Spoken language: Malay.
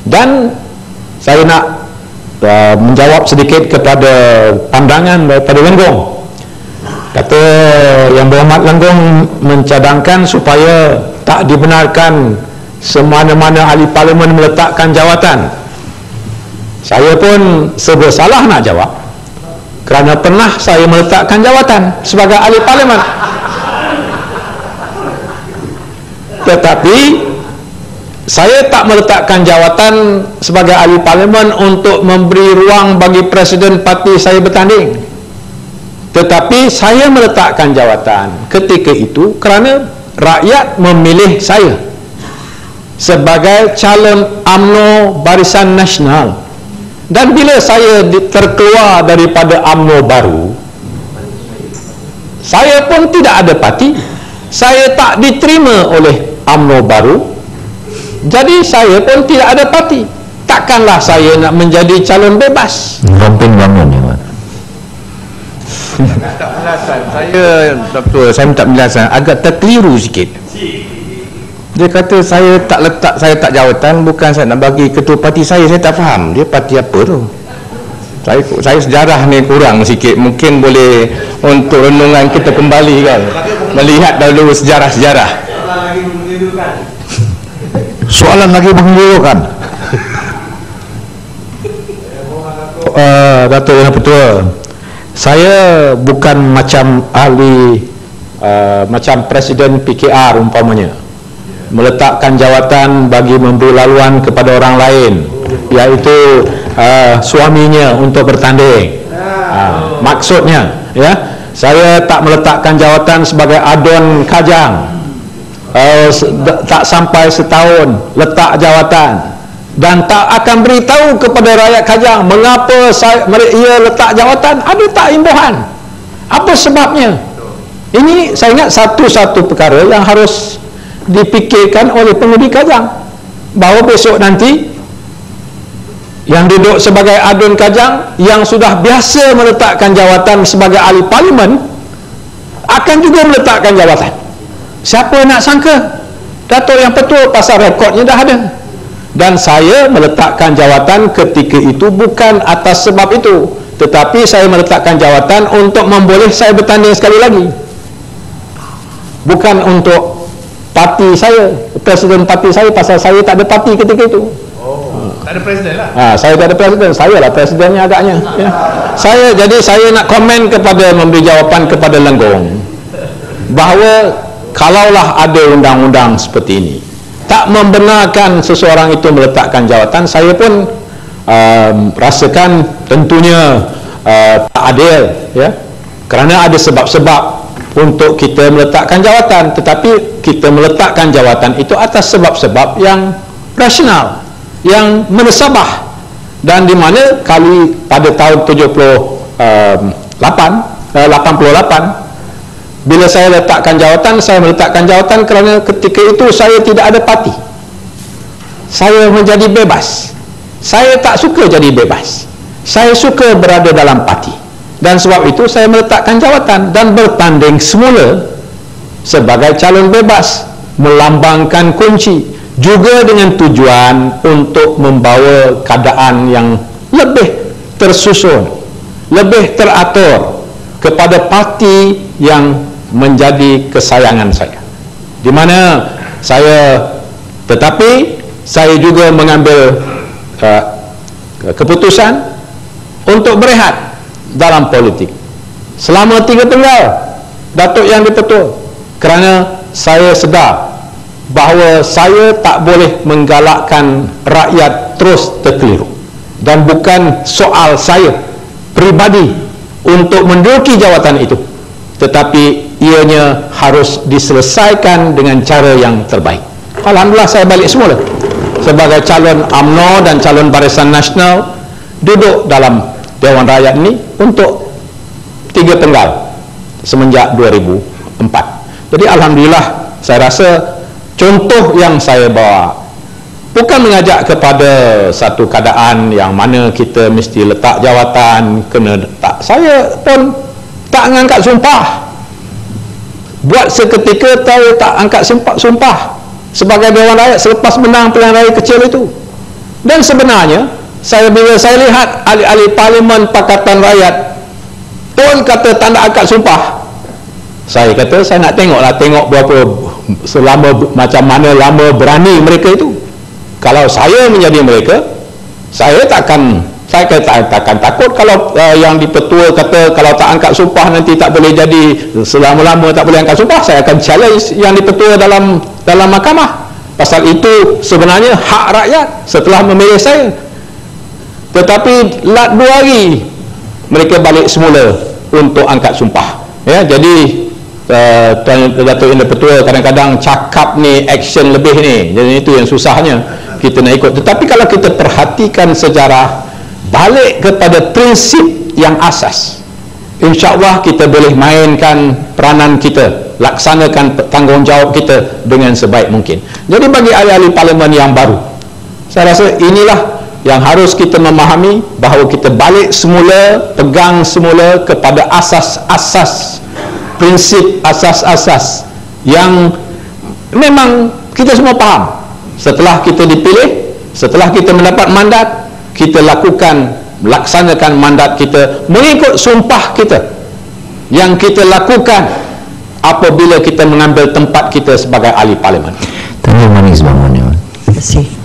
Dan saya nak menjawab sedikit kepada pandangan daripada Lenggong. Kata Yang Berhormat Lenggong mencadangkan supaya tak dibenarkan semana-mana ahli parlimen meletakkan jawatan. Saya pun serba salah nak jawab, kerana pernah saya meletakkan jawatan sebagai ahli parlimen. Tetapi saya tak meletakkan jawatan sebagai ahli parlimen untuk memberi ruang bagi presiden parti saya bertanding. Tetapi saya meletakkan jawatan ketika itu kerana rakyat memilih saya sebagai calon UMNO Barisan Nasional. Dan bila saya terkeluar daripada UMNO baru, saya pun tidak ada parti, saya tak diterima oleh UMNO baru, jadi saya pun tidak ada parti. Takkanlah saya nak menjadi calon bebas. Rompin bangun ya, Pak. Tak penjelasan. Saya minta penjelasan agak terkeliru sikit. Dia kata saya tak jawatan, bukan saya nak bagi ketua parti saya tak faham dia parti apa tu. Saya sejarah ni kurang sikit, mungkin boleh untuk renungan kita kembali kan, melihat dahulu sejarah-sejarah. Soalan lagi menggiurkan. Datuk Yang Pertua, saya bukan macam ahli macam Presiden PKR umpamanya, meletakkan jawatan bagi memberi laluan kepada orang lain, iaitu suaminya untuk bertanding. Maksudnya ya, saya tak meletakkan jawatan sebagai adon kajang, tak sampai setahun letak jawatan, dan tak akan beritahu kepada rakyat Kajang mengapa ia letak jawatan. Ada tak imbuhan? Apa sebabnya? Ini saya ingat satu-satu perkara yang harus dipikirkan oleh pengundi Kajang, bahawa besok nanti yang duduk sebagai adun Kajang yang sudah biasa meletakkan jawatan sebagai ahli parlimen akan juga meletakkan jawatan. Siapa nak sangka? Datuk Yang Pertua pasal rekodnya dah ada. Dan saya meletakkan jawatan ketika itu bukan atas sebab itu, tetapi saya meletakkan jawatan untuk memboleh saya bertanding sekali lagi, bukan untuk parti saya, presiden parti saya, pasal saya tak ada parti ketika itu. Tak ada presiden lah. Saya tak ada presiden, saya lah presidennya agaknya ya. Jadi saya nak komen kepada, memberi jawapan kepada Lenggong, bahawa kalaulah ada undang-undang seperti ini tak membenarkan seseorang itu meletakkan jawatan, saya pun rasakan tentunya tak adil ya, kerana ada sebab-sebab untuk kita meletakkan jawatan, tetapi kita meletakkan jawatan itu atas sebab-sebab yang rasional, yang menesabah, dan di mana kali pada tahun 88 bila saya letakkan jawatan, saya meletakkan jawatan kerana ketika itu saya tidak ada parti, saya menjadi bebas. Saya tak suka jadi bebas, saya suka berada dalam parti, dan sebab itu saya meletakkan jawatan dan bertanding semula sebagai calon bebas, melambangkan kunci, juga dengan tujuan untuk membawa keadaan yang lebih tersusun, lebih teratur kepada parti yang menjadi kesayangan saya, di mana saya, tetapi saya juga mengambil keputusan untuk berehat dalam politik selama 3 tenggal, Datuk Yang Di-Pertua, kerana saya sedar bahawa saya tak boleh menggalakkan rakyat terus terkeliru, dan bukan soal saya peribadi untuk menduduki jawatan itu, tetapi ianya harus diselesaikan dengan cara yang terbaik. Alhamdulillah saya balik semula sebagai calon UMNO dan calon Barisan Nasional, duduk dalam Dewan Rakyat ini untuk 3 tenggal semenjak 2004. Jadi alhamdulillah, saya rasa contoh yang saya bawa bukan mengajak kepada satu keadaan yang mana kita mesti letak jawatan, kena letak. Saya pun tak mengangkat sumpah. Buat seketika tahu tak angkat sumpah sebagai Dewan Rakyat selepas menang pilihan raya kecil itu. Dan sebenarnya bila saya lihat ahli-ahli Parlimen Pakatan Rakyat pun kata tanda akad sumpah, saya kata saya nak tengok berapa macam mana lama berani mereka itu. Kalau saya menjadi mereka, saya takkan takut kalau yang dipetua kata kalau tak angkat sumpah nanti tak boleh jadi, selama-lama tak boleh angkat sumpah. Saya akan challenge yang dipetua dalam mahkamah. Pasal itu sebenarnya hak rakyat setelah memilih saya. Tetapi 2 hari mereka balik semula untuk angkat sumpah. Ya, jadi Datuk Yang Dipertua kadang-kadang cakap ni action lebih ni. Jadi itu yang susahnya kita nak ikut. Tetapi kalau kita perhatikan sejarah, balik kepada prinsip yang asas, insya-Allah kita boleh mainkan peranan kita, laksanakan tanggungjawab kita dengan sebaik mungkin. Jadi bagi ahli-ahli parlimen yang baru, saya rasa inilah yang harus kita memahami, bahawa kita balik semula, pegang semula kepada asas-asas, prinsip asas-asas yang memang kita semua faham. Setelah kita dipilih, setelah kita mendapat mandat, kita laksanakan mandat kita mengikut sumpah kita yang kita lakukan apabila kita mengambil tempat kita sebagai ahli parlimen. Terima kasih banyak. Terima kasih.